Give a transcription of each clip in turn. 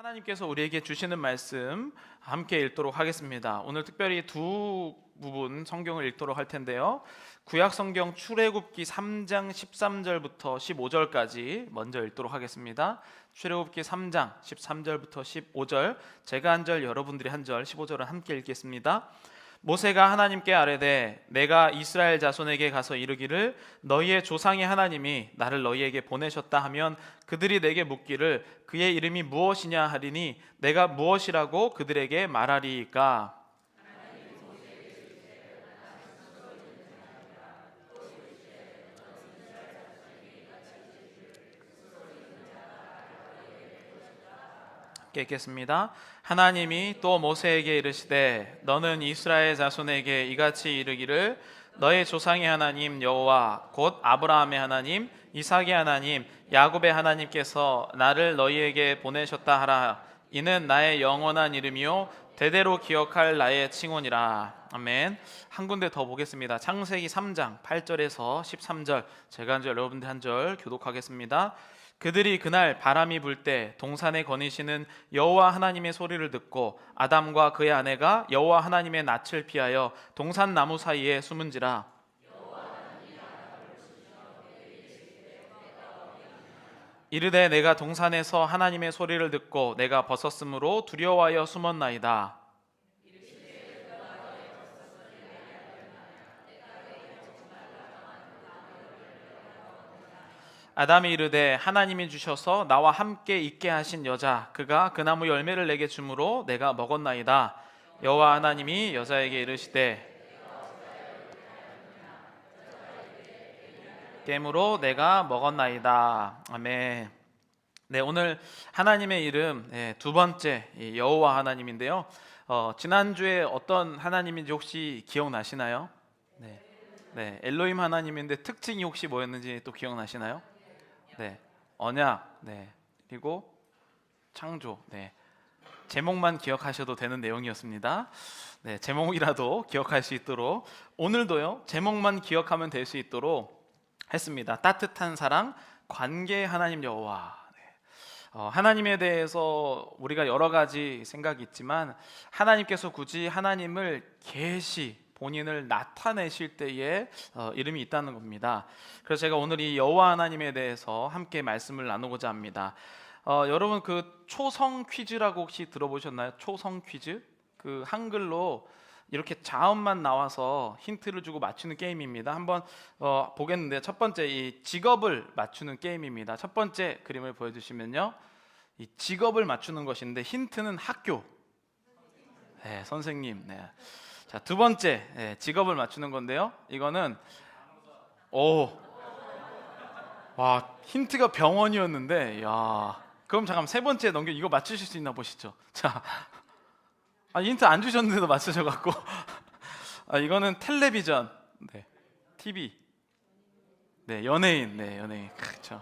하나님께서 우리에게 주시는 말씀 함께 읽도록 하겠습니다. 오늘 특별히 두 부분 성경을 읽도록 할 텐데요. 구약 성경 출애굽기 3장 13절부터 15절까지 먼저 읽도록 하겠습니다. 출애굽기 3장 13절부터 15절, 제가 한 절, 여러분들이 한 절, 15절은 함께 읽겠습니다. 모세가 하나님께 아뢰되 내가 이스라엘 자손에게 가서 이르기를 너희의 조상의 하나님이 나를 너희에게 보내셨다 하면 그들이 내게 묻기를 그의 이름이 무엇이냐 하리니 내가 무엇이라고 그들에게 말하리이까. 읽겠습니다. 하나님이 또 모세에게 이르시되 너는 이스라엘 자손에게 이같이 이르기를 너의 조상의 하나님 여호와 곧 아브라함의 하나님 이삭의 하나님 야곱의 하나님께서 나를 너희에게 보내셨다 하라. 이는 나의 영원한 이름이요 대대로 기억할 나의 칭호니라. 아멘. 한 군데 더 보겠습니다. 창세기 3장 8절에서 13절, 제가 한 절, 여러분들 한 절 교독하겠습니다. 그들이 그날 바람이 불 때 동산에 거니시는 여호와 하나님의 소리를 듣고 아담과 그의 아내가 여호와 하나님의 낯을 피하여 동산 나무 사이에 숨은지라. 이르되 내가 동산에서 하나님의 소리를 듣고 내가 벗었으므로 두려워하여 숨었나이다. 아담이 이르되 하나님이 주셔서 나와 함께 있게 하신 여자 그가 그 나무 열매를 내게 주므로 내가 먹었나이다. 여호와 하나님이 여자에게 이르시되 깨므로 내가 먹었나이다. 아멘. 네, 오늘 하나님의 이름 두 번째 여호와 하나님인데요. 지난주에 어떤 하나님인지 혹시 기억나시나요? 네, 엘로힘 하나님인데 특징이 혹시 뭐였는지 또 기억나시나요? 네, 언약, 네, 그리고 창조, 네, 제목만 기억하셔도 되는 내용이었습니다. 네, 제목이라도 기억할 수 있도록 오늘도요 제목만 기억하면 될 수 있도록 했습니다. 따뜻한 사랑, 관계 하나님 여호와. 네. 하나님에 대해서 우리가 여러 가지 생각이 있지만 하나님께서 굳이 하나님을 본인을 나타내실 때에 이름이 있다는 겁니다. 그래서 제가 오늘 이 여호와 하나님에 대해서 함께 말씀을 나누고자 합니다. 여러분 그 초성 퀴즈라고 혹시 들어보셨나요? 초성 퀴즈? 그 한글로 이렇게 자음만 나와서 힌트를 주고 맞추는 게임입니다. 한번 보겠는데 첫 번째 이 직업을 맞추는 게임입니다. 첫 번째 그림을 보여주시면요, 이 직업을 맞추는 것인데 힌트는 학교, 네, 선생님. 네. 자, 두 번째 직업을 맞추는 건데요. 이거는 와, 힌트가 병원이었는데, 야, 그럼 잠깐 세 번째 넘겨. 이거 맞추실 수 있나 보시죠. 자, 힌트 안 주셨는데도 맞추셔갖고 이거는 텔레비전, 네, TV, 네, 연예인, 네, 연예인. 그렇죠.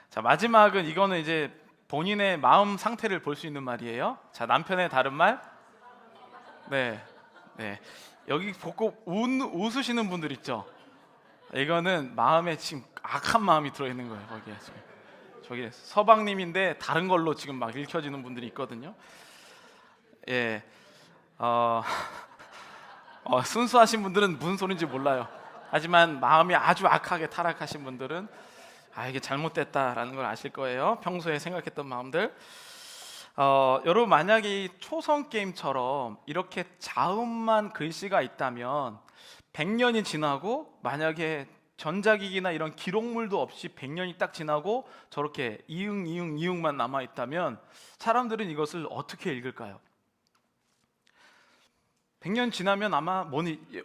자, 마지막은 이거는 이제 본인의 마음 상태를 볼 수 있는 말이에요. 자, 남편의 다른 말, 네. 네, 여기 보고 웃으시는 분들 있죠? 이거는 마음에 지금 악한 마음이 들어있는 거예요. 거기에 지금. 저기 서방님인데 다른 걸로 지금 막 읽혀지는 분들이 있거든요. 예, 순수하신 분들은 무슨 소린지 몰라요. 하지만 마음이 아주 악하게 타락하신 분들은 이게 잘못됐다라는 걸 아실 거예요. 평소에 생각했던 마음들. 여러분 만약에 이 초성 게임처럼 이렇게 자음만 글씨가 있다면 100년이 지나고 만약에 전자기기나 이런 기록물도 없이 100년이 딱 지나고 저렇게 이응만 남아 있다면 사람들은 이것을 어떻게 읽을까요? 100년 지나면 아마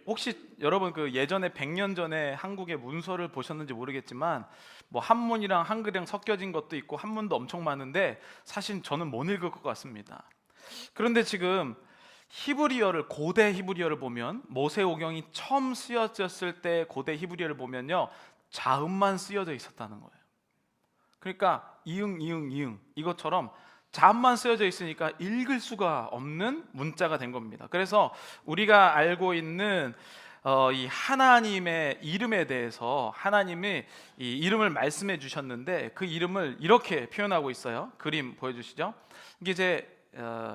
혹시 여러분 그 예전에 100년 전에 한국의 문서를 보셨는지 모르겠지만 뭐 한문이랑 한글이랑 섞여진 것도 있고 한문도 엄청 많은데 사실 저는 못 읽을 것 같습니다. 그런데 지금 고대 히브리어를 보면 모세오경이 처음 쓰여졌을 때 고대 히브리어를 보면요 자음만 쓰여져 있었다는 거예요. 그러니까 이응 이것처럼 자음만 쓰여져 있으니까 읽을 수가 없는 문자가 된 겁니다. 그래서 우리가 알고 있는 이 하나님의 이름에 대해서 하나님이 이 이름을 말씀해 주셨는데 그 이름을 이렇게 표현하고 있어요. 그림 보여주시죠. 이게 이제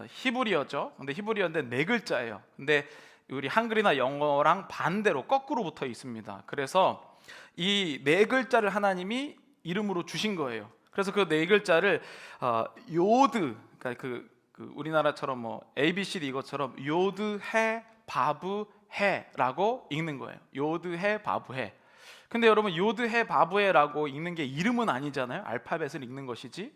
히브리어죠. 근데 히브리어인데 네 글자예요. 근데 우리 한글이나 영어랑 반대로 거꾸로 붙어 있습니다. 그래서 이 네 글자를 하나님이 이름으로 주신 거예요. 그래서 그 네 글자를 요드, 그러니까 우리나라처럼 뭐 ABCD 이것처럼 요드 해 바브 해라고 읽는 거예요. 요드 해 바브 해. 근데 여러분 요드 해 바브 해라고 읽는 게 이름은 아니잖아요. 알파벳을 읽는 것이지.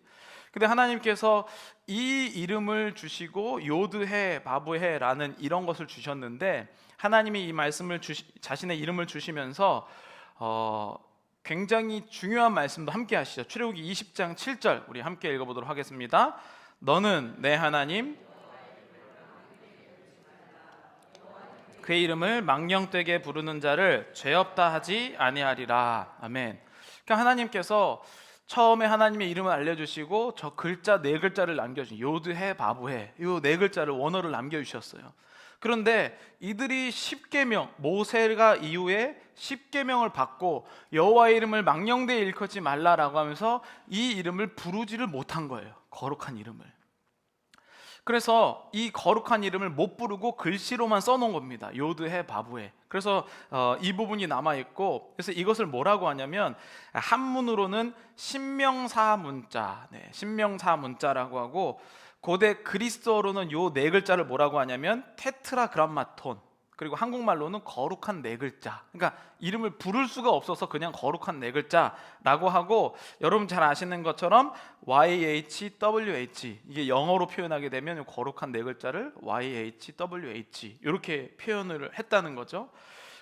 근데 하나님께서 이 이름을 주시고 요드해 바브해라는 이런 것을 주셨는데 하나님이 이 말씀을 자신의 이름을 주시면서 굉장히 중요한 말씀도 함께 하시죠. 출애굽기 20장 7절 우리 함께 읽어보도록 하겠습니다. 너는 내 하나님 그의 이름을 망령되게 부르는 자를 죄 없다 하지 아니하리라. 아멘. 그러니까 하나님께서 처음에 하나님의 이름을 알려주시고 저 글자 네 글자를 남겨주신 요드해 바브해 이 네 글자를 원어를 남겨주셨어요. 그런데 이들이 십계명 모세가 이후에 십계명을 받고 여호와의 이름을 망령되이 일컫지 말라라고 하면서 이 이름을 부르지를 못한 거예요. 거룩한 이름을. 그래서 이 거룩한 이름을 못 부르고 글씨로만 써놓은 겁니다. 요드해 바브해. 그래서 이 부분이 남아있고, 그래서 이것을 뭐라고 하냐면 한문으로는 신명사문자, 신명사문자라고 하고, 고대 그리스어로는 요 네 글자를 뭐라고 하냐면 테트라그람마톤, 그리고 한국말로는 거룩한 네 글자. 그러니까 이름을 부를 수가 없어서 그냥 거룩한 네 글자라고 하고, 여러분 잘 아시는 것처럼 YHWH, 이게 영어로 표현하게 되면 거룩한 네 글자를 YHWH 이렇게 표현을 했다는 거죠.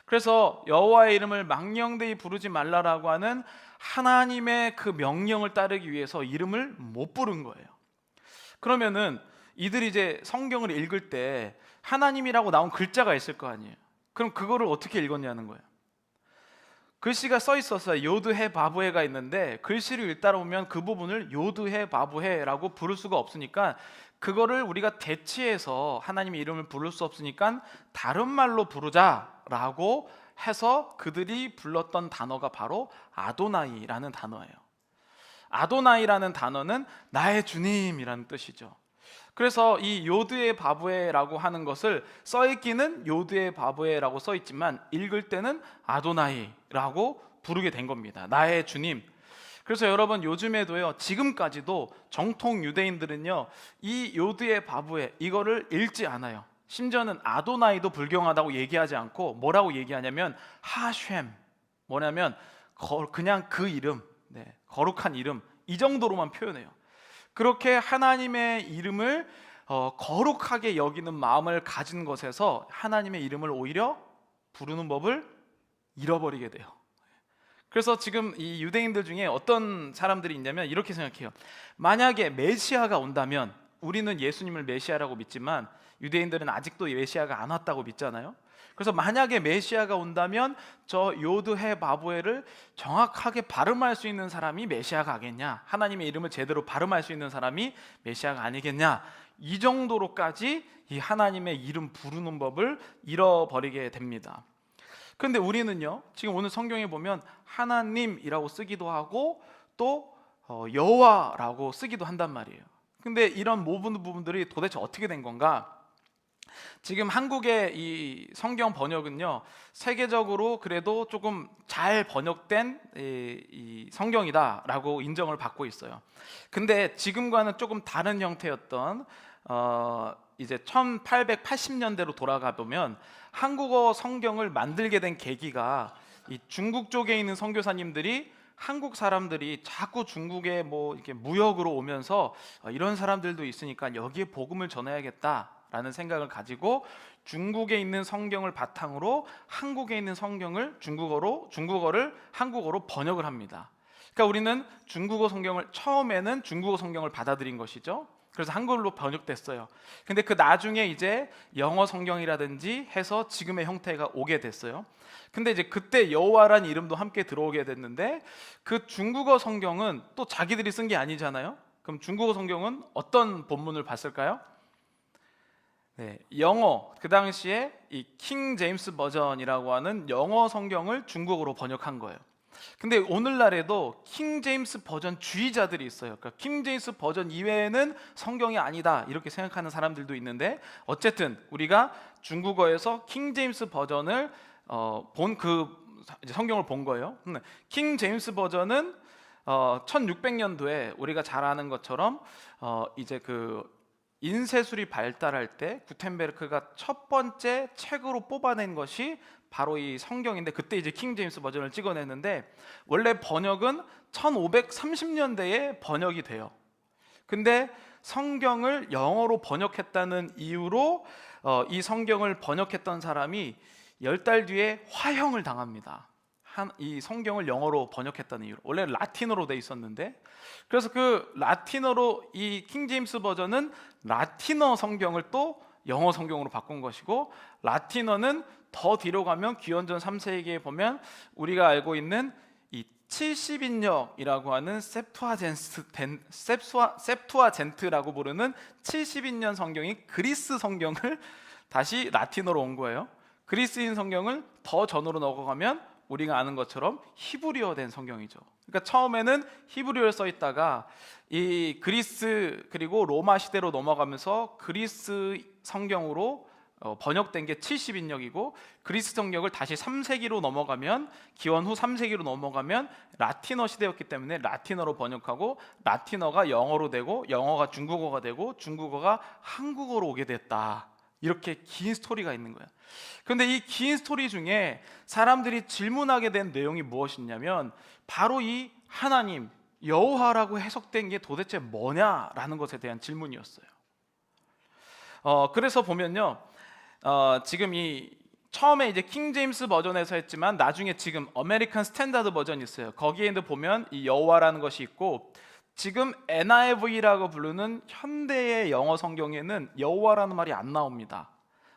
그래서 여호와의 이름을 망령되이 부르지 말라라고 하는 하나님의 그 명령을 따르기 위해서 이름을 못 부른 거예요. 그러면은 이들이 이제 성경을 읽을 때 하나님이라고 나온 글자가 있을 거 아니에요. 그럼 그거를 어떻게 읽었냐는 거예요. 글씨가 써 있었어요. 요드해 바브해가 있는데 글씨를 읽다 보면 그 부분을 요드해 바브해라고 부를 수가 없으니까 그거를 우리가 대치해서 하나님의 이름을 부를 수 없으니까 다른 말로 부르자라고 해서 그들이 불렀던 단어가 바로 아도나이라는 단어예요. 아도나이라는 단어는 나의 주님이라는 뜻이죠. 그래서 이 요드의 바브에라고 하는 것을 써있기는 요드의 바브에라고 써있지만 읽을 때는 아도나이라고 부르게 된 겁니다. 나의 주님. 그래서 여러분 요즘에도요, 지금까지도 정통 유대인들은요 이 요드의 바브에 이거를 읽지 않아요. 심지어는 아도나이도 불경하다고 얘기하지 않고 뭐라고 얘기하냐면 하쉔, 뭐냐면 그냥 그 이름, 거룩한 이름, 이 정도로만 표현해요. 그렇게 하나님의 이름을 거룩하게 여기는 마음을 가진 것에서 하나님의 이름을 오히려 부르는 법을 잃어버리게 돼요. 그래서 지금 이 유대인들 중에 어떤 사람들이 있냐면 이렇게 생각해요. 만약에 메시아가 온다면, 우리는 예수님을 메시아라고 믿지만 유대인들은 아직도 메시아가 안 왔다고 믿잖아요. 그래서 만약에 메시아가 온다면 저 요드해 바브에를 정확하게 발음할 수 있는 사람이 메시아가 아니겠냐, 하나님의 이름을 제대로 발음할 수 있는 사람이 메시아가 아니겠냐, 이 정도로까지 이 하나님의 이름 부르는 법을 잃어버리게 됩니다. 그런데 우리는요, 지금 오늘 성경에 보면 하나님이라고 쓰기도 하고 또 여호와라고 쓰기도 한단 말이에요. 근데 이런 모든 부분들이 도대체 어떻게 된 건가? 지금 한국의 이 성경 번역은요, 세계적으로 그래도 조금 잘 번역된 이 성경이다라고 인정을 받고 있어요. 근데 지금과는 조금 다른 형태였던 이제 1880년대로 돌아가 보면 한국어 성경을 만들게 된 계기가 이 중국 쪽에 있는 선교사님들이 한국 사람들이 자꾸 중국에 뭐 이렇게 무역으로 오면서 이런 사람들도 있으니까 여기에 복음을 전해야겠다라는 생각을 가지고 중국에 있는 성경을 바탕으로 한국에 있는 성경을 중국어를 한국어로 번역을 합니다. 그러니까 우리는 중국어 성경을 처음에는 중국어 성경을 받아들인 것이죠. 그래서 한글로 번역됐어요. 근데 그 나중에 이제 영어 성경이라든지 해서 지금의 형태가 오게 됐어요. 근데 이제 그때 여호와라는 이름도 함께 들어오게 됐는데 그 중국어 성경은 또 자기들이 쓴 게 아니잖아요. 그럼 중국어 성경은 어떤 본문을 봤을까요? 네, 영어 그 당시에 이 킹 제임스 버전이라고 하는 영어 성경을 중국어로 번역한 거예요. 근데 오늘날에도 킹 제임스 버전 주의자들이 있어요. 그러니까 킹 제임스 버전 이외에는 성경이 아니다 이렇게 생각하는 사람들도 있는데, 어쨌든 우리가 중국어에서 킹 제임스 버전을 본 그 성경을 본 거예요. 킹 제임스 버전은 1600년도에 우리가 잘 아는 것처럼 이제 그 인쇄술이 발달할 때 구텐베르크가 첫 번째 책으로 뽑아낸 것이 바로 이 성경인데, 그때 이제 킹 제임스 버전을 찍어냈는데 원래 번역은 1530년대에 번역이 돼요. 근데 성경을 영어로 번역했다는 이유로 이 성경을 번역했던 사람이 10달 뒤에 화형을 당합니다. 이 성경을 영어로 번역했다는 이유로. 원래 라틴어로 돼 있었는데, 그래서 그 라틴어로 이 킹 제임스 버전은 라틴어 성경을 또 영어 성경으로 바꾼 것이고, 라틴어는 더 뒤로 가면 기원전 3세기에 보면 우리가 알고 있는 이 70인역이라고 하는 셉투아젠트라고 부르는 70인년 성경이 그리스 성경을 다시 라틴어로 온 거예요. 그리스인 성경을 더 전으로 넘어가면 우리가 아는 것처럼 히브리어 된 성경이죠. 그러니까 처음에는 히브리어를 써 있다가 이 그리스 그리고 로마 시대로 넘어가면서 그리스 성경으로 번역된 게 70인역이고, 그리스 성경을 다시 3세기로 넘어가면, 기원 후 3세기로 넘어가면 라틴어 시대였기 때문에 라틴어로 번역하고, 라틴어가 영어로 되고, 영어가 중국어가 되고, 중국어가 한국어로 오게 됐다. 이렇게 긴 스토리가 있는 거야. 그런데 이 긴 스토리 중에 사람들이 질문하게 된 내용이 무엇이냐면, 바로 이 하나님 여호와라고 해석된 게 도대체 뭐냐라는 것에 대한 질문이었어요. 그래서 보면요, 지금 이 처음에 이제 킹 제임스 버전에서 했지만 나중에 지금 아메리칸 스탠다드 버전이 있어요. 거기에도 보면 이 여호와라는 것이 있고, 지금 NIV라고 부르는 현대의 영어 성경에는 여호와라는 말이 안 나옵니다.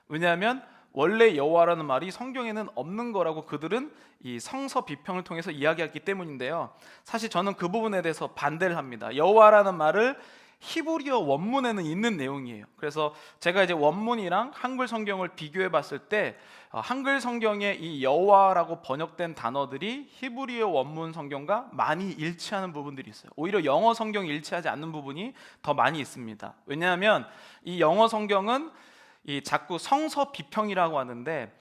왜냐하면 원래 여호와라는 말이 성경에는 없는 거라고 그들은 이 성서 비평을 통해서 이야기했기 때문인데요. 사실 저는 그 부분에 대해서 반대를 합니다. 여호와라는 말을 히브리어 원문에는 있는 내용이에요. 그래서 제가 이제 원문이랑 한글 성경을 비교해 봤을 때 한글 성경에 이 여호와라고 번역된 단어들이 히브리어 원문 성경과 많이 일치하는 부분들이 있어요. 오히려 영어 성경이 일치하지 않는 부분이 더 많이 있습니다. 왜냐하면 이 영어 성경은 이 자꾸 성서 비평이라고 하는데,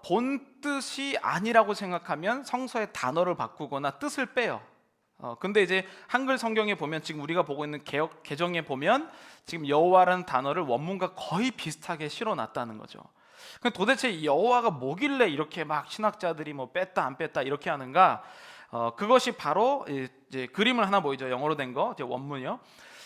본 뜻이 아니라고 생각하면 성서의 단어를 바꾸거나 뜻을 빼요. 근데 이제 한글 성경에 보면, 지금 우리가 보고 있는 개역 개정에 보면 지금 여호와라는 단어를 원문과 거의 비슷하게 실어놨다는 거죠. 근데 도대체 여호와가 뭐길래 이렇게 막 신학자들이 뭐 뺐다 안 뺐다 이렇게 하는가? 그것이 바로 이제 그림을 하나 보이죠. 영어로 된 거, 이제 원문이요.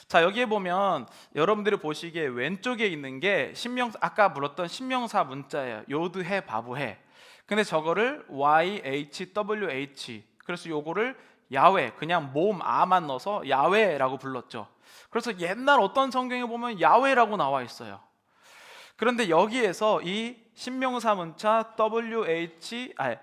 자, 여기에 보면 여러분들이 보시기에 왼쪽에 있는 게 아까 불렀던 신명사 문자예요. 요드해 바브해. 근데 저거를 YHWH, 그래서 요거를 야훼, 그냥 모음 아만 넣어서 야훼라고 불렀죠. 그래서 옛날 어떤 성경에 보면 야훼라고 나와 있어요. 그런데 여기에서 이 신명사 문자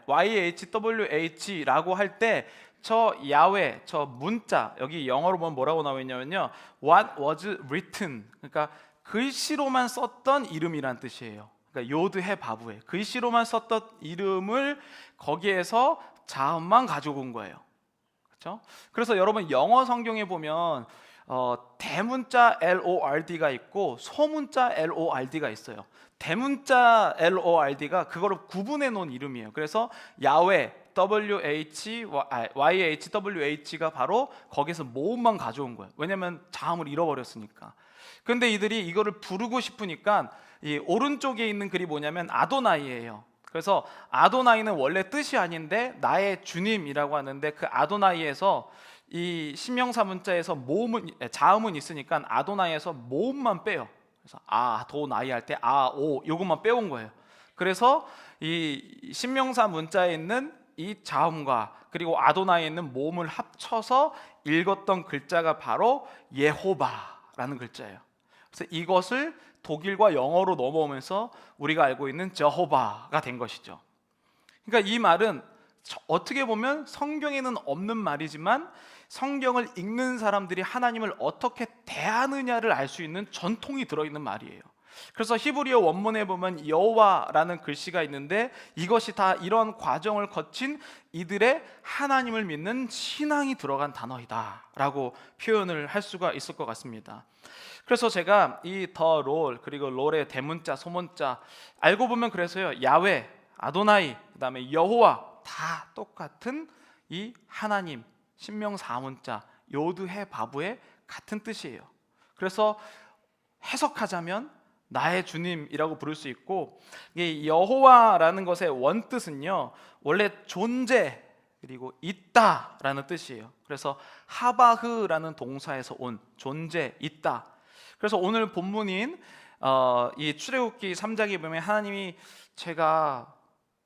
YHWH라고 할 때 저 야훼, 저 문자, 여기 영어로 보면 뭐라고 나와 있냐면요, What was written, 그러니까 글씨로만 썼던 이름이란 뜻이에요. 그러니까 요드해 바브해, 글씨로만 썼던 이름을 거기에서 자음만 가지고 온 거예요. 그렇죠? 그래서 여러분 영어 성경에 보면 대문자 LORD가 있고 소문자 LORD가 있어요. 대문자 LORD가 그거를 구분해 놓은 이름이에요. 그래서 야훼 YHWH가 바로 거기서 모음만 가져온 거예요. 왜냐하면 자음을 잃어버렸으니까. 근데 이들이 이거를 부르고 싶으니까 이 오른쪽에 있는 글이 뭐냐면 아도나이예요. 그래서 아도나이는 원래 뜻이 아닌데 나의 주님이라고 하는데, 그 아도나이에서 이 신명사 문자에서 자음은 있으니까 아도나이에서 모음만 빼요. 그래서 아도나이 할 때 아오 요것만 빼온 거예요. 그래서 이 신명사 문자에 있는 이 자음과 그리고 아도나이에 있는 모음을 합쳐서 읽었던 글자가 바로 예호바라는 글자예요. 그래서 이것을 독일과 영어로 넘어오면서 우리가 알고 있는 저호바가 된 것이죠. 그러니까 이 말은 어떻게 보면 성경에는 없는 말이지만 성경을 읽는 사람들이 하나님을 어떻게 대하느냐를 알 수 있는 전통이 들어있는 말이에요. 그래서 히브리어 원문에 보면 여호와라는 글씨가 있는데 이것이 다 이런 과정을 거친 이들의 하나님을 믿는 신앙이 들어간 단어이다 라고 표현을 할 수가 있을 것 같습니다. 그래서 제가 이 더 롤 그리고 롤의 대문자 소문자 알고 보면 그래서요, 야훼, 아도나이, 그다음에 여호와 다 똑같은 이 하나님, 신명 사문자 요드해 바브의 같은 뜻이에요. 그래서 해석하자면 나의 주님이라고 부를 수 있고, 이 여호와라는 것의 원뜻은요 원래 존재 그리고 있다라는 뜻이에요. 그래서 하바흐라는 동사에서 온 존재, 있다. 그래서 오늘 본문인 이 출애굽기 3장에 보면 하나님이 제가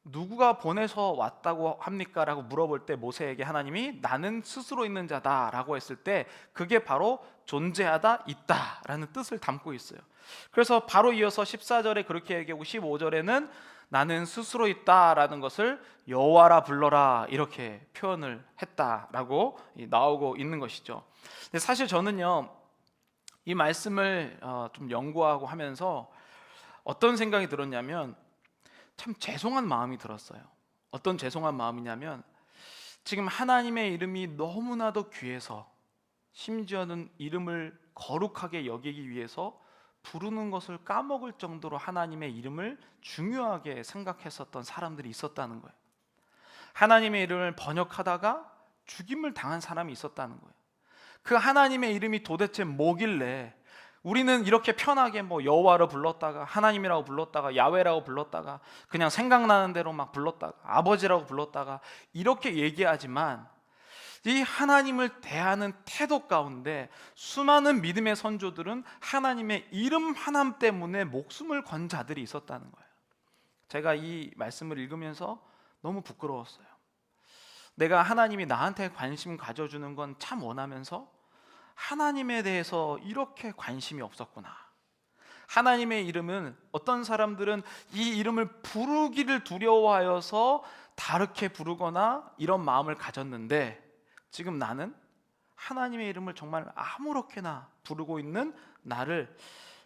누구가 보내서 왔다고 합니까? 라고 물어볼 때 모세에게 하나님이 나는 스스로 있는 자다 라고 했을 때 그게 바로 존재하다, 있다 라는 뜻을 담고 있어요. 그래서 바로 이어서 14절에 그렇게 얘기하고 15절에는 나는 스스로 있다 라는 것을 여호와라 불러라 이렇게 표현을 했다라고 나오고 있는 것이죠. 근데 사실 저는요 이 말씀을 좀 연구하고 하면서 어떤 생각이 들었냐면 참 죄송한 마음이 들었어요. 어떤 죄송한 마음이냐면 지금 하나님의 이름이 너무나도 귀해서 심지어는 이름을 거룩하게 여기기 위해서 부르는 것을 까먹을 정도로 하나님의 이름을 중요하게 생각했었던 사람들이 있었다는 거예요. 하나님의 이름을 번역하다가 죽임을 당한 사람이 있었다는 거예요. 그 하나님의 이름이 도대체 뭐길래 우리는 이렇게 편하게 뭐 여호와로 불렀다가 하나님이라고 불렀다가 야훼라고 불렀다가 그냥 생각나는 대로 막 불렀다가 아버지라고 불렀다가 이렇게 얘기하지만 이 하나님을 대하는 태도 가운데 수많은 믿음의 선조들은 하나님의 이름 하나 때문에 목숨을 건 자들이 있었다는 거예요. 제가 이 말씀을 읽으면서 너무 부끄러웠어요. 내가 하나님이 나한테 관심 가져주는 건 참 원하면서 하나님에 대해서 이렇게 관심이 없었구나. 하나님의 이름은 어떤 사람들은 이 이름을 부르기를 두려워하여서 다르게 부르거나 이런 마음을 가졌는데 지금 나는 하나님의 이름을 정말 아무렇게나 부르고 있는 나를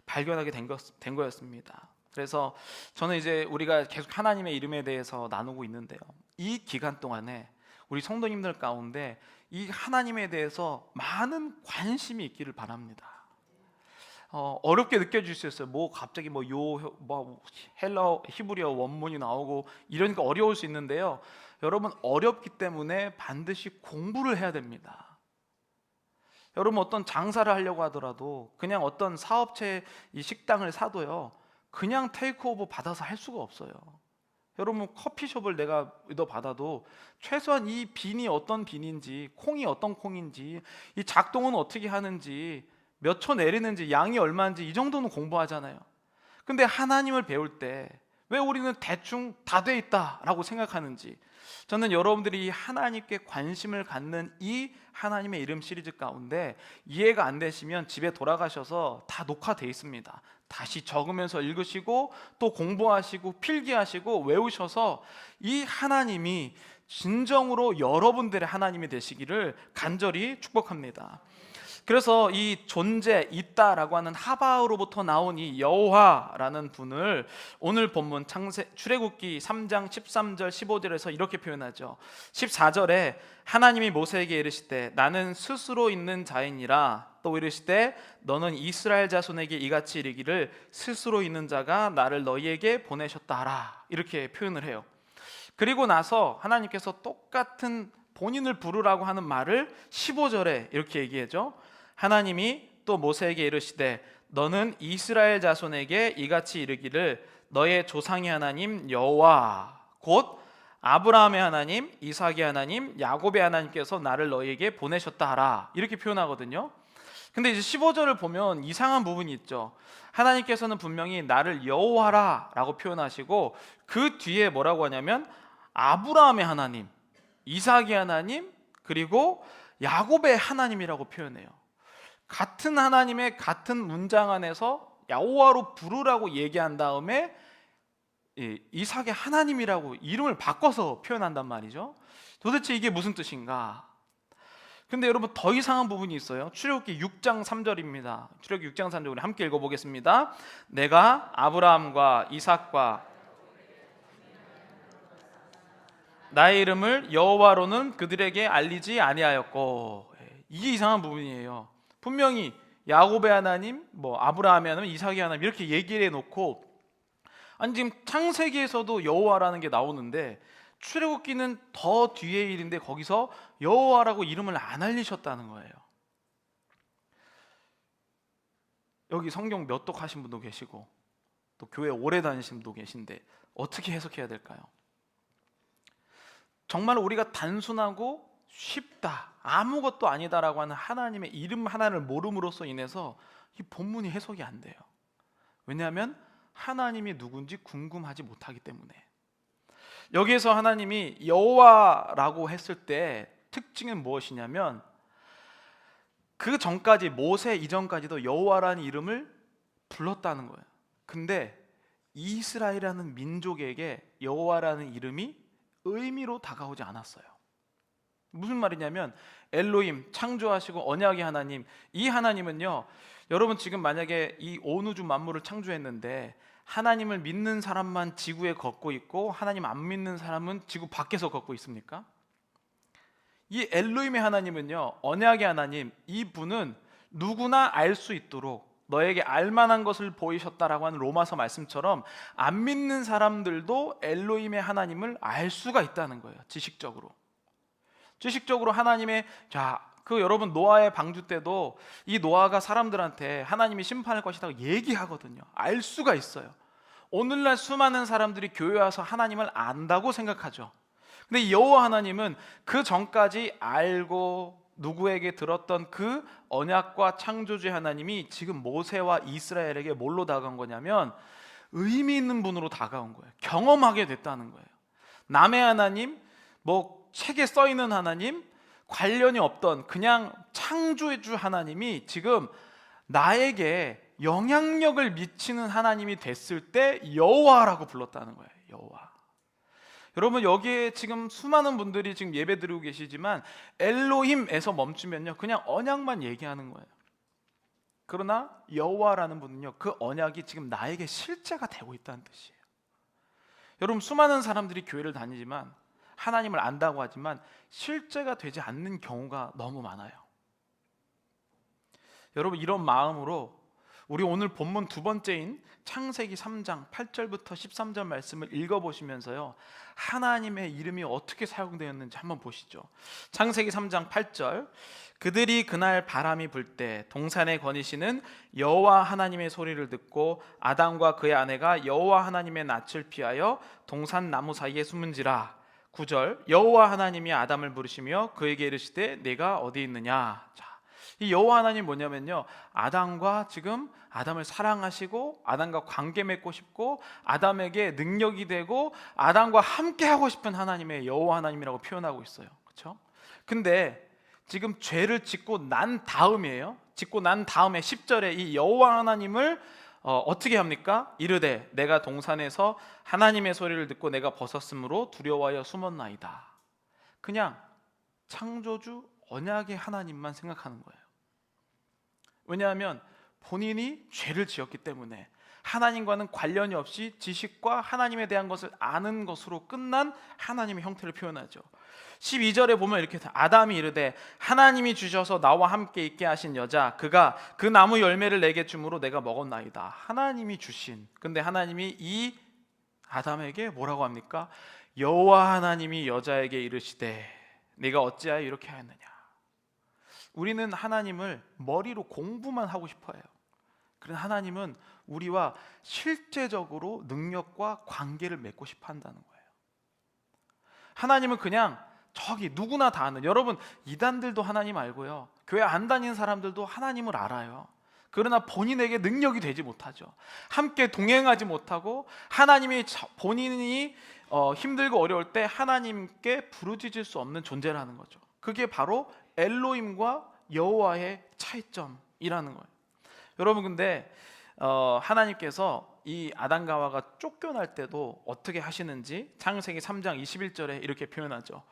발견하게 된 거였습니다. 그래서 저는 이제 우리가 계속 하나님의 이름에 대해서 나누고 있는데요, 이 기간 동안에 우리 성도님들 가운데 이 하나님에 대해서 많은 관심이 있기를 바랍니다. 어렵게 느껴질 수 있어요. 뭐 갑자기 뭐 헬라 히브리어 원문이 나오고 이러니까 어려울 수 있는데요, 여러분 어렵기 때문에 반드시 공부를 해야 됩니다. 여러분 어떤 장사를 하려고 하더라도 그냥 어떤 사업체 이 식당을 사도요 그냥 테이크오버 받아서 할 수가 없어요. 여러분 커피숍을 내가 의도 받아도 최소한 이 빈이 어떤 빈인지, 콩이 어떤 콩인지, 이 작동은 어떻게 하는지, 몇 초 내리는지, 양이 얼마인지 이 정도는 공부하잖아요. 근데 하나님을 배울 때 왜 우리는 대충 다 돼 있다라고 생각하는지, 저는 여러분들이 하나님께 관심을 갖는 이 하나님의 이름 시리즈 가운데 이해가 안 되시면 집에 돌아가셔서 다 녹화돼 있습니다. 다시 적으면서 읽으시고 또 공부하시고 필기하시고 외우셔서 이 하나님이 진정으로 여러분들의 하나님이 되시기를 간절히 축복합니다. 그래서 이 존재, 있다라고 하는 하바흐로부터 나온 이 여호와라는 분을 오늘 본문 출애굽기 3장 13절 15절에서 이렇게 표현하죠. 14절에 하나님이 모세에게 이르시되 나는 스스로 있는 자이니라, 또 이르시되 너는 이스라엘 자손에게 이같이 이르기를 스스로 있는 자가 나를 너희에게 보내셨다 하라, 이렇게 표현을 해요. 그리고 나서 하나님께서 똑같은 본인을 부르라고 하는 말을 15절에 이렇게 얘기하죠. 하나님이 또 모세에게 이르시되 너는 이스라엘 자손에게 이같이 이르기를 너의 조상의 하나님 여호와 곧 아브라함의 하나님, 이삭의 하나님, 야곱의 하나님께서 나를 너희에게 보내셨다 하라, 이렇게 표현하거든요. 근데 이제 15절을 보면 이상한 부분이 있죠. 하나님께서는 분명히 나를 여호와라 라고 표현하시고 그 뒤에 뭐라고 하냐면 아브라함의 하나님, 이삭의 하나님, 그리고 야곱의 하나님이라고 표현해요. 같은 하나님의 같은 문장 안에서 여호와로 부르라고 얘기한 다음에 이삭의 하나님이라고 이름을 바꿔서 표현한단 말이죠. 도대체 이게 무슨 뜻인가? 근데 여러분 더 이상한 부분이 있어요. 출애굽기 6장 3절입니다. 출애굽기 6장 3절 우리 함께 읽어보겠습니다. 내가 아브라함과 이삭과 나의 이름을 여호와로는 그들에게 알리지 아니하였고, 이게 이상한 부분이에요. 분명히 야곱의 하나님, 아브라함의 하나님, 이삭의 하나님 이렇게 얘기를 해놓고, 아니 지금 창세기에서도 여호와라는 게 나오는데 출애굽기는 더 뒤의 일인데 거기서 여호와라고 이름을 안 알리셨다는 거예요. 여기 성경 몇 독 하신 분도 계시고 또 교회 오래 다니신 분도 계신데 어떻게 해석해야 될까요? 정말 우리가 단순하고 쉽다, 아무것도 아니다라고 하는 하나님의 이름 하나를 모름으로써 인해서 이 본문이 해석이 안 돼요. 왜냐하면 하나님이 누군지 궁금하지 못하기 때문에. 여기에서 하나님이 여호와라고 했을 때 특징은 무엇이냐면, 그 전까지 모세 이전까지도 여호와라는 이름을 불렀다는 거예요. 근데 이스라엘이라는 민족에게 여호와라는 이름이 의미로 다가오지 않았어요. 무슨 말이냐면 엘로힘, 창조하시고 언약의 하나님, 이 하나님은요, 여러분 지금 만약에 이 온 우주 만물을 창조했는데 하나님을 믿는 사람만 지구에 걷고 있고 하나님 안 믿는 사람은 지구 밖에서 걷고 있습니까? 이 엘로힘의 하나님은요, 언약의 하나님, 이분은 누구나 알 수 있도록 너에게 알만한 것을 보이셨다라고 하는 로마서 말씀처럼 안 믿는 사람들도 엘로힘의 하나님을 알 수가 있다는 거예요. 지식적으로 하나님의, 여러분 노아의 방주 때도 이 노아가 사람들한테 하나님이 심판할 것이라고 얘기하거든요. 알 수가 있어요. 오늘날 수많은 사람들이 교회 와서 하나님을 안다고 생각하죠. 근데 이 여호와 하나님은 그 전까지 알고 누구에게 들었던 그 언약과 창조주의 하나님이 지금 모세와 이스라엘에게 뭘로 다가온 거냐면 의미 있는 분으로 다가온 거예요. 경험하게 됐다는 거예요. 남의 하나님, 책에 써 있는 하나님, 관련이 없던 그냥 창조주 하나님이 지금 나에게 영향력을 미치는 하나님이 됐을 때 여호와라고 불렀다는 거예요. 여호와. 여러분 여기에 지금 수많은 분들이 지금 예배 드리고 계시지만 엘로힘에서 멈추면요 그냥 언약만 얘기하는 거예요. 그러나 여호와라는 분은요, 그 언약이 지금 나에게 실제가 되고 있다는 뜻이에요. 여러분 수많은 사람들이 교회를 다니지만 하나님을 안다고 하지만 실제가 되지 않는 경우가 너무 많아요. 여러분 이런 마음으로 우리 오늘 본문 두 번째인 창세기 3장 8절부터 13절 말씀을 읽어보시면서요, 하나님의 이름이 어떻게 사용되었는지 한번 보시죠. 창세기 3장 8절, 그들이 그날 바람이 불 때 동산에 거니시는 여호와 하나님의 소리를 듣고 아담과 그의 아내가 여호와 하나님의 낯을 피하여 동산 나무 사이에 숨은지라. 9절, 여호와 하나님이 아담을 부르시며 그에게 이르시되 내가 어디 있느냐. 이 여호와 하나님 뭐냐면요, 아담을 사랑하시고 아담과 관계 맺고 싶고 아담에게 능력이 되고 아담과 함께 하고 싶은 하나님의 여호와 하나님이라고 표현하고 있어요. 그렇죠? 근데 지금 죄를 짓고 난 다음이에요. 짓고 난 다음에 10절에 이 여호와 하나님을 어떻게 합니까? 이르되 내가 동산에서 하나님의 소리를 듣고 내가 벗었으므로 두려워하여 숨었나이다. 그냥 창조주 언약의 하나님만 생각하는 거예요. 왜냐하면 본인이 죄를 지었기 때문에 하나님과는 관련이 없이 지식과 하나님에 대한 것을 아는 것으로 끝난 하나님의 형태를 표현하죠. 12절에 보면 이렇게 아담이 이르되 하나님이 주셔서 나와 함께 있게 하신 여자 그가 그 나무 열매를 내게 주므로 내가 먹었나이다. 하나님이 주신, 근데 하나님이 이 아담에게 뭐라고 합니까? 여호와 하나님이 여자에게 이르시되 네가 어찌하여 이렇게 하였느냐. 우리는 하나님을 머리로 공부만 하고 싶어 해요. 그런데 하나님은 우리와 실제적으로 능력과 관계를 맺고 싶어 한다는 거예요. 하나님은 그냥 저기 누구나 다 아는, 여러분 이단들도 하나님 알고요, 교회 안 다니는 사람들도 하나님을 알아요. 그러나 본인에게 능력이 되지 못하죠. 함께 동행하지 못하고 하나님이 본인이 힘들고 어려울 때 하나님께 부르짖을 수 없는 존재라는 거죠. 그게 바로 엘로힘과 여호와의 차이점이라는 거예요. 여러분 근데 하나님께서 이 아담과 하와가 쫓겨날 때도 어떻게 하시는지 창세기 3장 21절에 이렇게 표현하죠.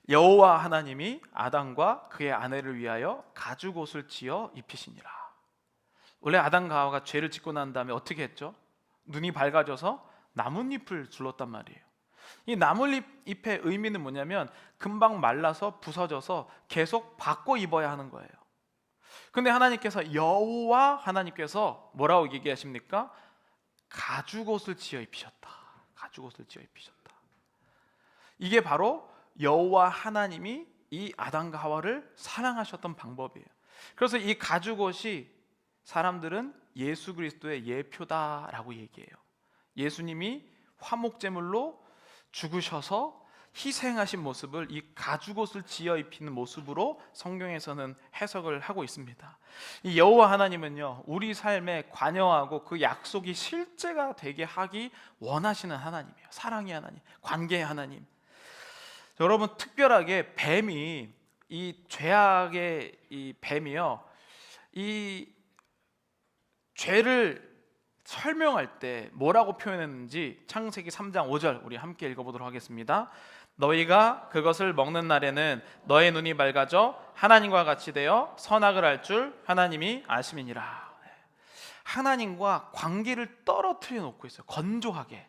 여호와 하나님이 아담과 그의 아내를 위하여 가죽옷을 지어 입히시니라. 원래 아담과 하와가 죄를 짓고 난 다음에 어떻게 했죠? 눈이 밝아져서 나뭇잎을 둘렀단 말이에요. 이 나뭇잎의 의미는 뭐냐면 금방 말라서 부서져서 계속 바꿔 입어야 하는 거예요. 근데 하나님께서, 여호와 하나님께서 뭐라고 얘기하십니까? 가죽옷을 지어 입히셨다. 가죽옷을 지어 입히셨다. 이게 바로 여호와 하나님이 이 아담과 하와를 사랑하셨던 방법이에요. 그래서 이 가죽옷이 사람들은 예수 그리스도의 예표다라고 얘기해요. 예수님이 화목제물로 죽으셔서 희생하신 모습을 이 가죽옷을 지어 입히는 모습으로 성경에서는 해석을 하고 있습니다. 이 여호와 하나님은요, 우리 삶에 관여하고 그 약속이 실제가 되게 하기 원하시는 하나님이에요. 사랑의 하나님, 관계의 하나님. 여러분, 특별하게 뱀이, 이 죄악의 이 뱀이요, 이 죄를 설명할 때 뭐라고 표현했는지 창세기 3장 5절 우리 함께 읽어보도록 하겠습니다. 너희가 그것을 먹는 날에는 너의 눈이 밝아져 하나님과 같이 되어 선악을 알 줄 하나님이 아심이니라. 하나님과 관계를 떨어뜨려 놓고 있어요. 건조하게.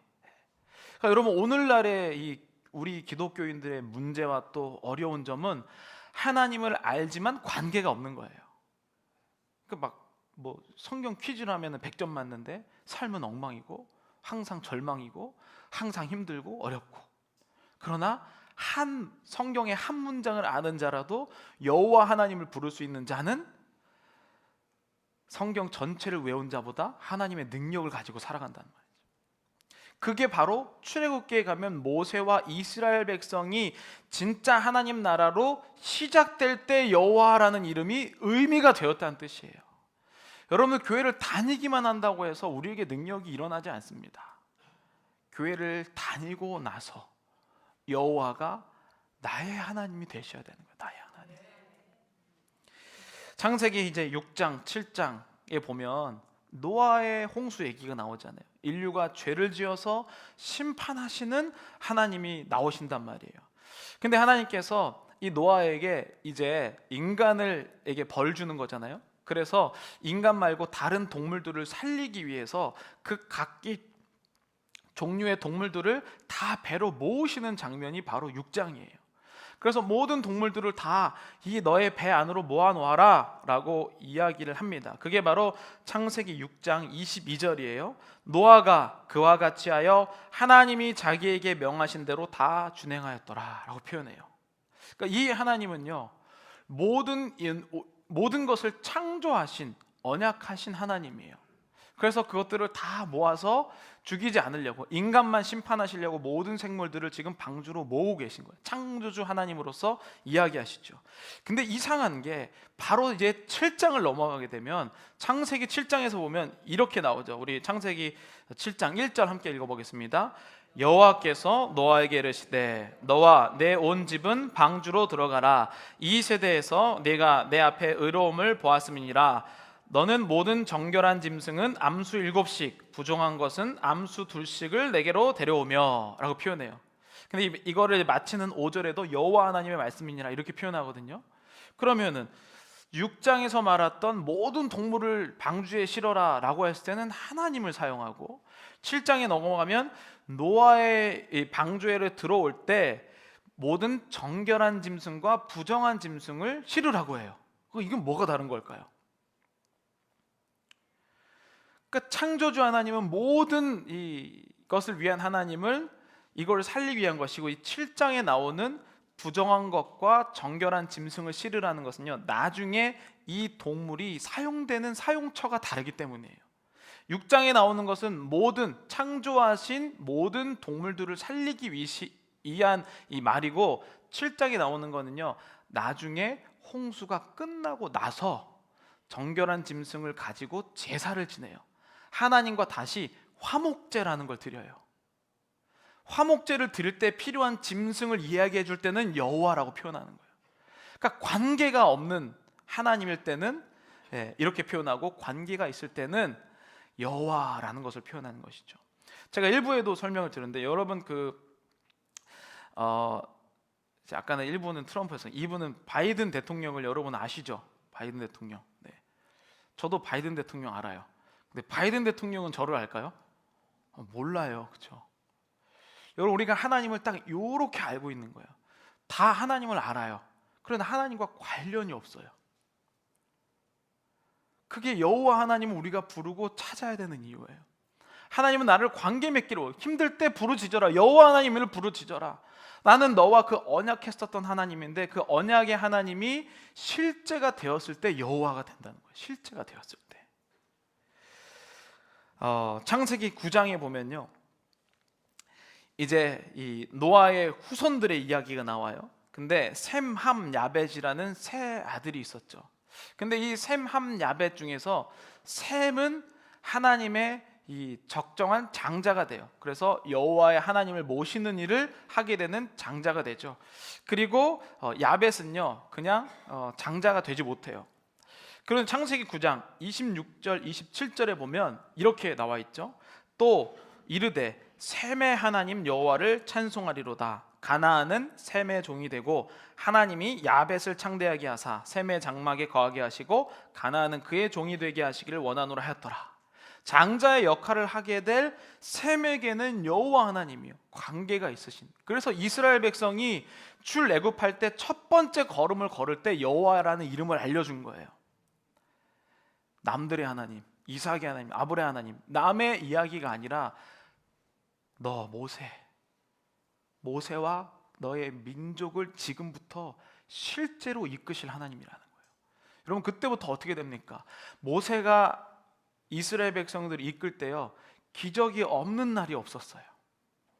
그러니까 여러분, 오늘날의 이 우리 기독교인들의 문제와 또 어려운 점은 하나님을 알지만 관계가 없는 거예요. 그러니까 뭐 성경 퀴즈를 하면 100점 맞는데 삶은 엉망이고 항상 절망이고 항상 힘들고 어렵고, 그러나 한 성경의 한 문장을 아는 자라도 여호와 하나님을 부를 수 있는 자는 성경 전체를 외운 자보다 하나님의 능력을 가지고 살아간다는 말이죠. 그게 바로 출애굽기에 가면 모세와 이스라엘 백성이 진짜 하나님 나라로 시작될 때 여호와라는 이름이 의미가 되었다는 뜻이에요. 여러분, 교회를 다니기만 한다고 해서 우리에게 능력이 일어나지 않습니다. 교회를 다니고 나서 여호와가 나의 하나님이 되셔야 되는 거예요. 나의 하나님. 창세기 이제 6장, 7장에 보면 노아의 홍수 얘기가 나오잖아요. 인류가 죄를 지어서 심판하시는 하나님이 나오신단 말이에요. 근데 하나님께서 이 노아에게 이제 인간을에게 벌 주는 거잖아요. 그래서 인간 말고 다른 동물들을 살리기 위해서 그 각기 종류의 동물들을 다 배로 모으시는 장면이 바로 6장이에요. 그래서 모든 동물들을 다 이 너의 배 안으로 모아놓아라 라고 이야기를 합니다. 그게 바로 창세기 6장 22절이에요. 노아가 그와 같이 하여 하나님이 자기에게 명하신 대로 다 준행하였더라 라고 표현해요. 그러니까 이 하나님은요, 모든 것을 창조하신 언약하신 하나님이에요. 그래서 그것들을 다 모아서 죽이지 않으려고, 인간만 심판하시려고 모든 생물들을 지금 방주로 모으고 계신 거예요. 창조주 하나님으로서 이야기하시죠. 근데 이상한 게 바로 이제 7장을 넘어가게 되면 창세기 7장에서 보면 이렇게 나오죠. 우리 창세기 7장 1절 함께 읽어보겠습니다. 여호와께서 노아에게 이르시되 너와 내 온 집은 방주로 들어가라. 이 세대에서 내가 내 앞에 의로움을 보았음이니라. 너는 모든 정결한 짐승은 암수 7씩, 부정한 것은 암수 2씩을 내게로 데려오며 라고 표현해요. 근데 이거를 마치는 5절에도 여호와 하나님의 말씀이니라 이렇게 표현하거든요. 그러면은 6장에서 말했던 모든 동물을 방주에 실어라 라고 했을 때는 하나님을 사용하고, 7장에 넘어가면 노아의 방주에를 들어올 때 모든 정결한 짐승과 부정한 짐승을 실으라고 해요. 이건 뭐가 다른 걸까요? 그러니까 창조주 하나님은 모든 이것을 위한 하나님을 이걸 살리기 위한 것이고, 이 7장에 나오는 부정한 것과 정결한 짐승을 실으라는 것은요, 나중에 이 동물이 사용되는 사용처가 다르기 때문이에요. 6장에 나오는 것은 모든 창조하신 모든 동물들을 살리기 위한 이 말이고, 7장에 나오는 거는요, 나중에 홍수가 끝나고 나서 정결한 짐승을 가지고 제사를 지내요. 하나님과 다시 화목제라는 걸 드려요. 화목제를 드릴 때 필요한 짐승을 이야기해 줄 때는 여호와라고 표현하는 거예요. 그러니까 관계가 없는 하나님일 때는 이렇게 표현하고, 관계가 있을 때는 여호와라는 것을 표현하는 것이죠. 제가 일부에도 설명을 드렸는데, 여러분 아까는 1부는 트럼프였어요. 2부는 바이든 대통령을 여러분 아시죠? 바이든 대통령. 네. 저도 바이든 대통령 알아요. 근데 바이든 대통령은 저를 알까요? 몰라요. 그렇죠? 여러분, 우리가 하나님을 딱 요렇게 알고 있는 거예요. 다 하나님을 알아요. 그런데 하나님과 관련이 없어요. 그게 여호와 하나님을 우리가 부르고 찾아야 되는 이유예요. 하나님은 나를 관계 맺기로, 힘들 때 부르짖어라. 여호와 하나님을 부르짖어라. 나는 너와 그 언약했었던 하나님인데, 그 언약의 하나님이 실제가 되었을 때 여호와가 된다는 거예요. 실제가 되었을 때. 창세기 9장에 보면요, 이제 이 노아의 후손들의 이야기가 나와요. 근데 셈, 함, 야벳이라는 세 아들이 있었죠. 근데 이 셈, 함, 야벳 중에서 셈은 하나님의 이 적정한 장자가 돼요. 그래서 여호와의 하나님을 모시는 일을 하게 되는 장자가 되죠. 그리고 야벳은요, 그냥 장자가 되지 못해요. 그런 창세기 9장 26절 27절에 보면 이렇게 나와 있죠. 또 이르되 셈의 하나님 여호와를 찬송하리로다. 가나안은 셈의 종이 되고 하나님이 야벳을 창대하게 하사 셈의 장막에 거하게 하시고 가나안은 그의 종이 되게 하시기를 원하노라 하였더라. 장자의 역할을 하게 될 셈에게는 여호와 하나님이요, 관계가 있으신. 그래서 이스라엘 백성이 출애굽할 때 첫 번째 걸음을 걸을 때 여호와라는 이름을 알려준 거예요. 남들의 하나님, 이삭의 하나님, 아브라함의 하나님, 남의 이야기가 아니라 너 모세와 너의 민족을 지금부터 실제로 이끄실 하나님이라는 거예요. 여러분, 그때부터 어떻게 됩니까? 모세가 이스라엘 백성들을 이끌 때요, 기적이 없는 날이 없었어요.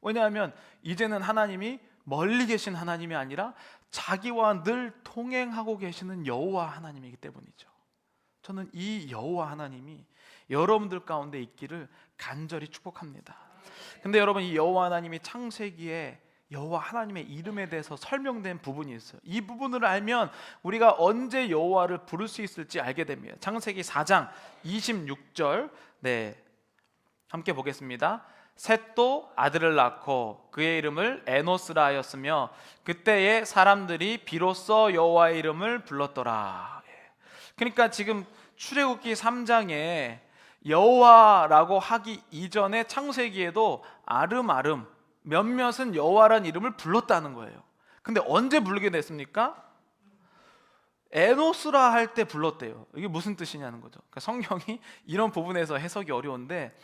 왜냐하면 이제는 하나님이 멀리 계신 하나님이 아니라 자기와 늘 동행하고 계시는 여호와 하나님이기 때문이죠. 저는 이 여호와 하나님이 여러분들 가운데 있기를 간절히 축복합니다. 근데 여러분, 이 여호와 하나님이 창세기에 여호와 하나님의 이름에 대해서 설명된 부분이 있어요. 이 부분을 알면 우리가 언제 여호와를 부를 수 있을지 알게 됩니다. 창세기 4장 26절, 네, 함께 보겠습니다. 셋도 아들을 낳고 그의 이름을 에노스라 하였으며 그때의 사람들이 비로소 여호와의 이름을 불렀더라. 그러니까 지금 출애굽기 3장에 여호와라고 하기 이전에 창세기에도 아름아름 몇몇은 여호와라는 이름을 불렀다는 거예요. 근데 언제 부르게 됐습니까? 에노스라 할 때 불렀대요. 이게 무슨 뜻이냐는 거죠. 그러니까 성경이 이런 부분에서 해석이 어려운데,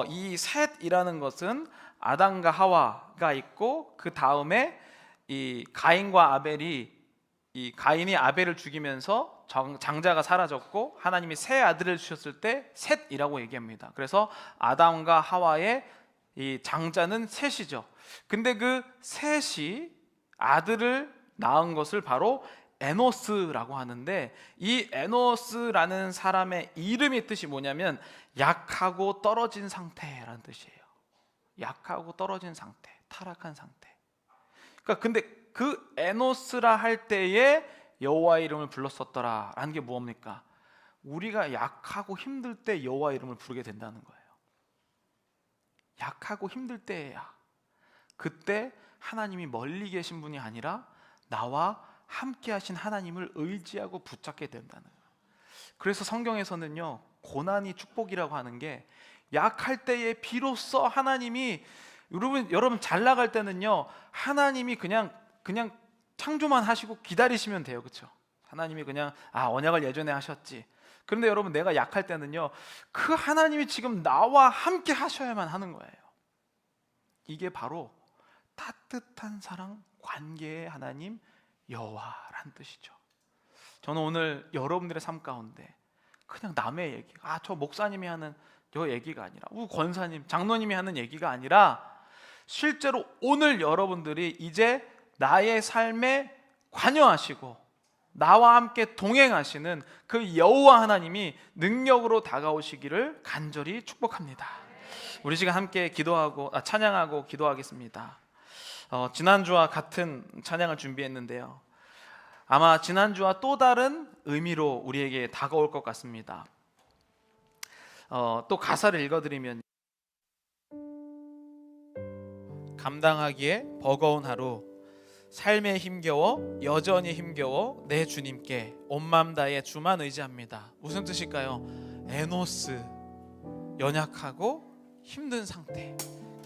이 셋이라는 것은 아담과 하와가 있고 그 다음에 이 가인과 아벨이, 이 가인이 아벨을 죽이면서 장자가 사라졌고 하나님이 새 아들을 주셨을 때 셋이라고 얘기합니다. 그래서 아담과 하와의 이 장자는 셋이죠. 근데 그 셋이 아들을 낳은 것을 바로 에노스라고 하는데, 이 에노스라는 사람의 이름의 뜻이 뭐냐면 약하고 떨어진 상태라는 뜻이에요. 약하고 떨어진 상태, 타락한 상태. 그러니까 근데 그 에노스라 할 때에 여호와의 이름을 불렀었더라라는 게 뭡니까? 우리가 약하고 힘들 때 여호와의 이름을 부르게 된다는 거예요. 약하고 힘들 때야. 그때 하나님이 멀리 계신 분이 아니라 나와 함께 하신 하나님을 의지하고 붙잡게 된다는 거예요. 그래서 성경에서는요, 고난이 축복이라고 하는 게, 약할 때에 비로소 하나님이, 여러분 잘 나갈 때는요, 하나님이 그냥 창조만 하시고 기다리시면 돼요. 그렇죠? 하나님이 그냥 언약을 예전에 하셨지. 그런데 여러분, 내가 약할 때는요, 그 하나님이 지금 나와 함께 하셔야만 하는 거예요. 이게 바로 따뜻한 사랑, 관계의 하나님 여호와란 뜻이죠. 저는 오늘 여러분들의 삶 가운데 그냥 남의 얘기, 저 목사님이 하는 저 얘기가 아니라, 권사님, 장로님이 하는 얘기가 아니라, 실제로 오늘 여러분들이 이제 나의 삶에 관여하시고 나와 함께 동행하시는 그 여호와 하나님이 능력으로 다가오시기를 간절히 축복합니다. 우리 시간 함께 찬양하고 기도하겠습니다. 지난주와 같은 찬양을 준비했는데요, 아마 지난주와 또 다른 의미로 우리에게 다가올 것 같습니다. 또 가사를 읽어드리면, 감당하기에 버거운 하루, 삶에 힘겨워 여전히 힘겨워 내 주님께 온 맘 다해 주만 의지합니다. 무슨 뜻일까요? 에노스, 연약하고 힘든 상태,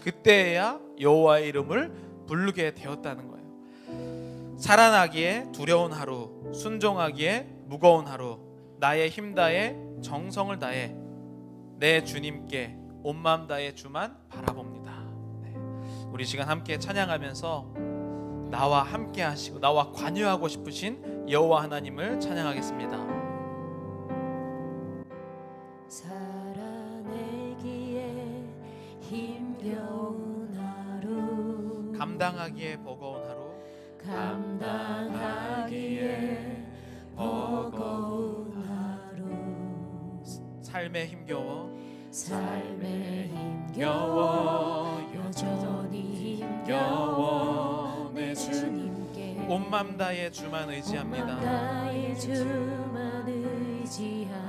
그때야 여호와의 이름을 부르게 되었다는 거예요. 살아나기에 두려운 하루, 순종하기에 무거운 하루, 나의 힘 다해 정성을 다해 내 주님께 온 마음 다해 주만 바라봅니다. 네. 우리 시간 함께 찬양하면서 나와 함께 하시고 나와 관여하고 싶으신 여호와 하나님을 찬양하겠습니다. 살아내기에 힘겨운 하루, 감당하기에 버거운 하루, 감당하기에 버거운 하루, 삶에 힘겨워 삶에 힘겨워 여전히 힘겨워 내 주님께 온 맘 다해 주만 의지합니다. 나의 주만 의지합니다.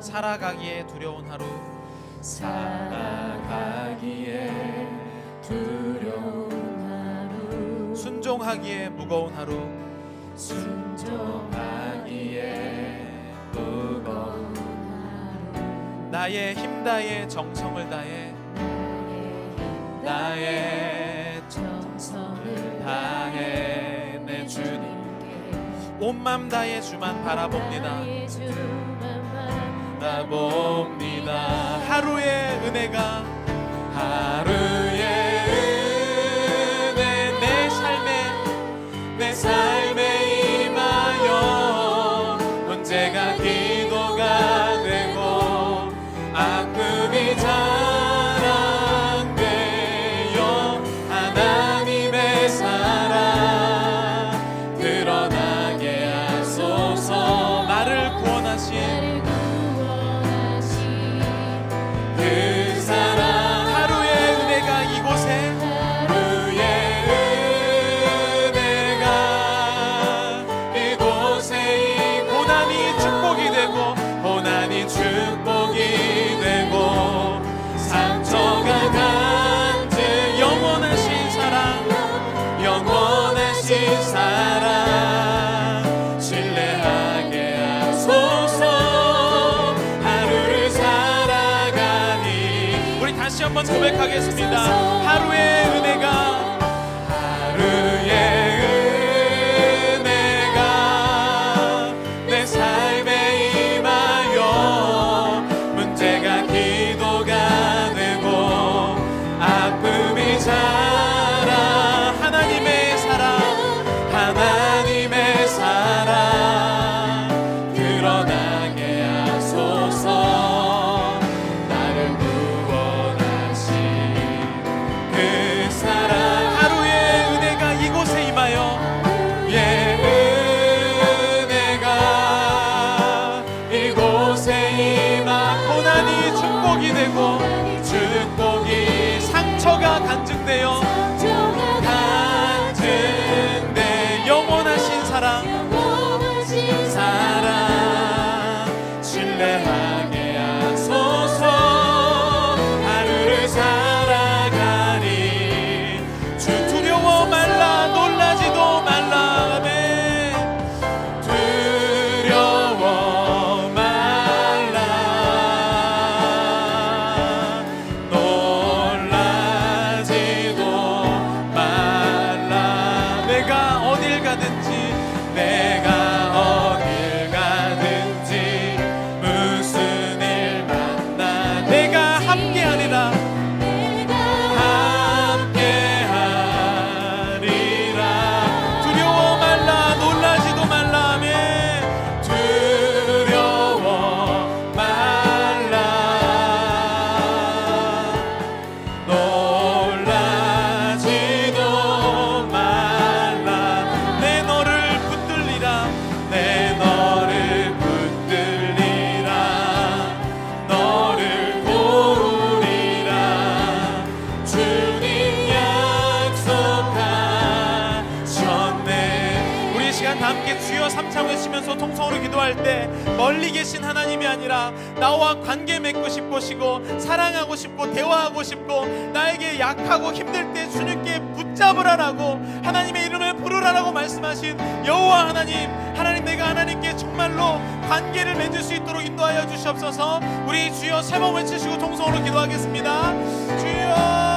살아가기에 두려운 하루, 살아가기에 두려운 하루, 순종하기에 무거운 하루, 순종하기에 무거운 하루, 나의 힘 다해 정성을 다해 나의 정성을 다해 내 주님 주님께 온 맘 다해 주만 바라봅니다. 나의 주만 바라봅니다. 하루의 은혜가 하루의 은혜 내 삶에 임하여 문제가 기도가 되고 아픔이 자랑되어 하나님의 사랑 드러나게 하소서. 나를 구원하신 그 사랑 하루의 은혜가 이곳에 하루의 은혜가 이곳에 고난이 축복이 되고 고난이 축복이 되고 상처가 간증 영원하신 사랑 영원하신 사랑 신뢰하게 하소서. 하루를 살아가니 우리 다시 한번 고백하겠습니다. 하루의 은혜가 하루의 은혜가 내 삶에 임하여 문제가 기도가 되고 아픔이 자라 하나님의 사랑 하나님의 사랑 드러나게 하소서. 나를 구원하신 그 사랑 하루의 은혜가 이곳에 임하여 예 은혜가 이곳에 임하 고난이 축복이 되고 축복이 상처가 간증되어 간증돼 영원하신 사랑 사랑 신뢰하게 하소서. 하루를 살아가니 주 두려워 말라 놀라지도 말라 아멘. 두려워 말라 놀라지도 말라. 내가 어딜 가든지 내가 어딜 가든지 무슨 일 만나 내가 함께하리라 함께하리라. 두려워 말라 놀라지도 말라 아멘. 두려워 말라 놀라지도 말라. 내 너를 붙들리라 내 너를 붙들리라 너를 고르리라 주님 약속하셨네. 우리 이 시간 다 함께 주여 삼창 외치면서 통성으로 기도할 때 멀리 계신 하나님이 아니라 나와 관계 맺고 싶으시고 사랑하고 싶고 대화하고 싶고 나에게 약하고 힘들 때 주님께 붙잡고 붙잡으라라고 하나님의 이름을 부르라라고 말씀하신 여호와 하나님, 하나님 내가 하나님께 정말로 관계를 맺을 수 있도록 인도하여 주시옵소서. 우리 주여 세 번 외치시고 통성으로 기도하겠습니다. 주여